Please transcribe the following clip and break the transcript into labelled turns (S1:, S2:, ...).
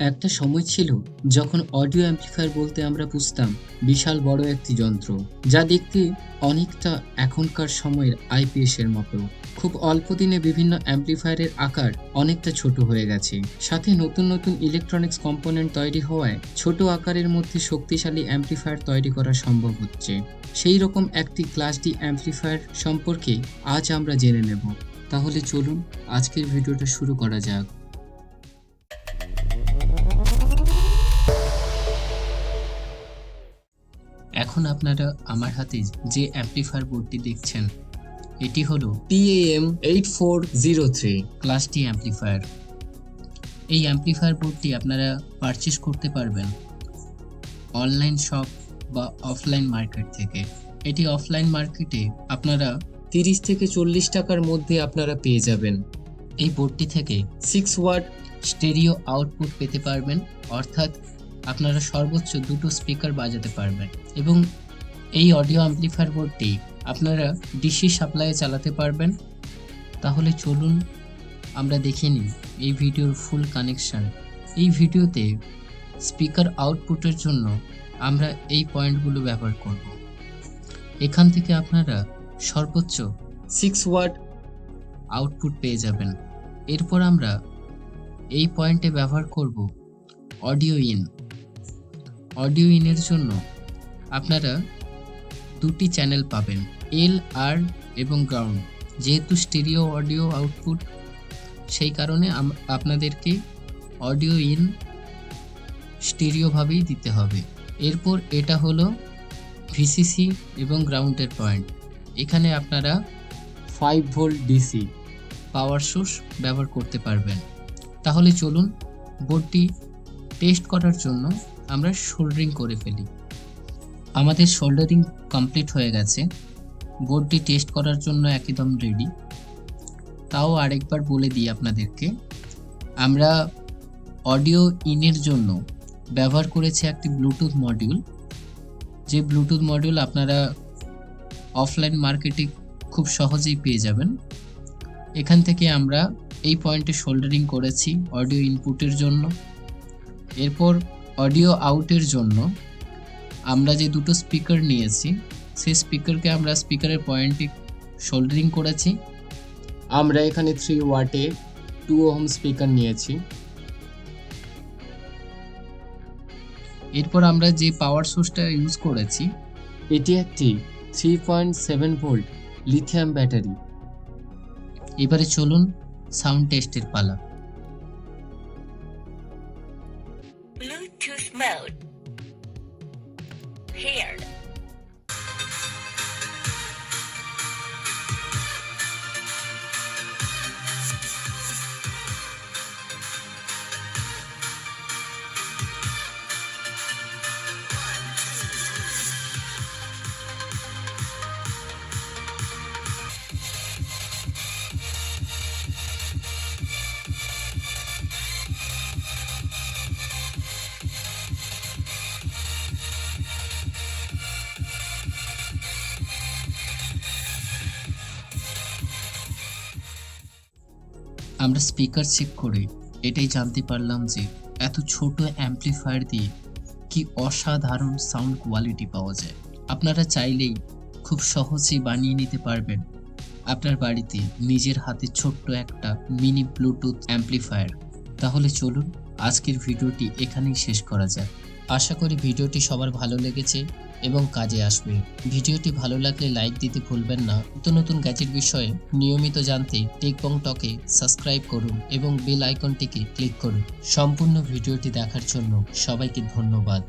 S1: একটা সময় ছিল যখন অডিও অ্যাম্পলিফায়ার বলতে আমরা বুঝতাম বিশাল বড় একটি যন্ত্র, যা দেখতে অনেকটা এখনকার সময়ের আইপিএস এর মতো। খুব অল্প দিনে বিভিন্ন অ্যাম্পলিফায়ারের আকার অনেকটা ছোট হয়ে গেছে। সাথে নতুন নতুন ইলেকট্রনিক্স কম্পোনেন্ট তৈরি হওয়ায় ছোট আকারের মধ্যে শক্তিশালী অ্যাম্পলিফায়ার তৈরি করা সম্ভব হচ্ছে। সেই রকম একটি ক্লাস ডি অ্যাম্পলিফায়ার সম্পর্কে আজ আমরা জেনে নেব। তাহলে চলুন আজকের ভিডিওটা শুরু করা যাক। এখন আপনারা আমার হাতে যে অ্যাম্পলিফায়ার বোর্ডটি দেখছেন, এটি হলো PAM8403 ক্লাস ডি অ্যাম্পলিফায়ার। এই অ্যাম্পলিফায়ার বোর্ডটি আপনারা পারচেজ করতে পারবেন অনলাইন শপ বা অফলাইন মার্কেট থেকে। এটি অফলাইন মার্কেটে আপনারা 30 থেকে 40 টাকার মধ্যে আপনারা পেয়ে যাবেন। এই বোর্ডটি থেকে 6 ওয়াট স্টেরিও আউটপুট পেতে পারবেন, অর্থাৎ আপনারা সর্বোচ্চ 2টো স্পিকার বাজাতে পারবেন। এবং এই অডিও অ্যাম্পলিফায়ার বোর্ডটি আপনারা ডিসি সাপ্লাইয়ে চালাতে পারবেন। তাহলে চলুন আমরা দেখে নিই এই ভিডিওর ফুল কানেকশন। এই ভিডিওতে স্পিকার আউটপুটের জন্য আমরা এই পয়েন্টগুলো ব্যবহার করব। এখান থেকে আপনারা সর্বোচ্চ 6 ওয়াট আউটপুট পেয়ে যাবেন। এরপর আমরা এই পয়েন্টে ব্যবহার করব অডিও ইন। অডিও ইনের জন্য আপনারা 2টি চ্যানেল পাবেন, এল আর এবং গ্রাউন্ড। যেহেতু স্টেরিও অডিও আউটপুট, সেই কারণে আপনাদেরকে অডিও ইন স্টেরিওভাবেই দিতে হবে। এরপর এটা হলো ভিসিসি এবং গ্রাউন্ডের পয়েন্ট। এখানে আপনারা 5 ভোল্ট ডিসি পাওয়ার সোর্স ব্যবহার করতে পারবেন। তাহলে চলুন বোর্ডটি টেস্ট করার জন্য আমরা সোল্ডারিং করে ফেলি। আমাদের সোল্ডারিং কমপ্লিট হয়ে গেছে। বোর্ডটি টেস্ট করার জন্য একদম রেডি। তাও আরেকবার বলে দিই আপনাদেরকে, আমরা অডিও ইনের জন্য ব্যবহার করেছি একটি ব্লুটুথ মডিউল। যে ব্লুটুথ মডিউল আপনারা অফলাইন মার্কেটে খুব সহজেই পেয়ে যাবেন। এখান থেকে আমরা এই পয়েন্টে সোল্ডারিং করেছি অডিও ইনপুটের জন্য। এরপর অডিও আউটের জন্য আমরা যে 2টো স্পিকার নিয়েছি, সেই স্পিকারকে আমরা স্পিকারের পয়েন্টে সোল্ডারিং করেছি। আমরা এখানে 3 ওয়াটে 2 ওহম স্পিকার নিয়েছি। এরপর আমরা যে পাওয়ার সোর্সটা ইউজ করেছি, এটি একটি 3.7 ভোল্ট লিথিয়াম ব্যাটারি। এবারে চলুন সাউন্ড টেস্টের পালা।
S2: Bluetooth mode paired.
S1: আমরা স্পিকার চেক করে এটাই জানতে পারলাম যে এত ছোট অ্যাম্পলিফায়ার দিয়ে কি অসাধারণ সাউন্ড কোয়ালিটি পাওয়া যায়। আপনারা চাইলেই খুব সহজেই বানিয়ে নিতে পারবেন আপনার বাড়িতে নিজের হাতে ছোট্ট একটা মিনি ব্লুটুথ অ্যাম্পলিফায়ার। তাহলে চলুন আজকের ভিডিওটি এখানেই শেষ করা যাক। আশা করি ভিডিওটি সবার ভালো লেগেছে এবং কাজে আসবে। ভিডিওটি ভালো লাগলে লাইক দিতে ভুলবেন না। নতুন নতুন গ্যাজেট বিষয়ে নিয়মিত জানতে টেকবংটকে সাবস্ক্রাইব করুন এবং বেল আইকনটিকে ক্লিক করুন। সম্পূর্ণ ভিডিওটি দেখার জন্য সবাইকে ধন্যবাদ।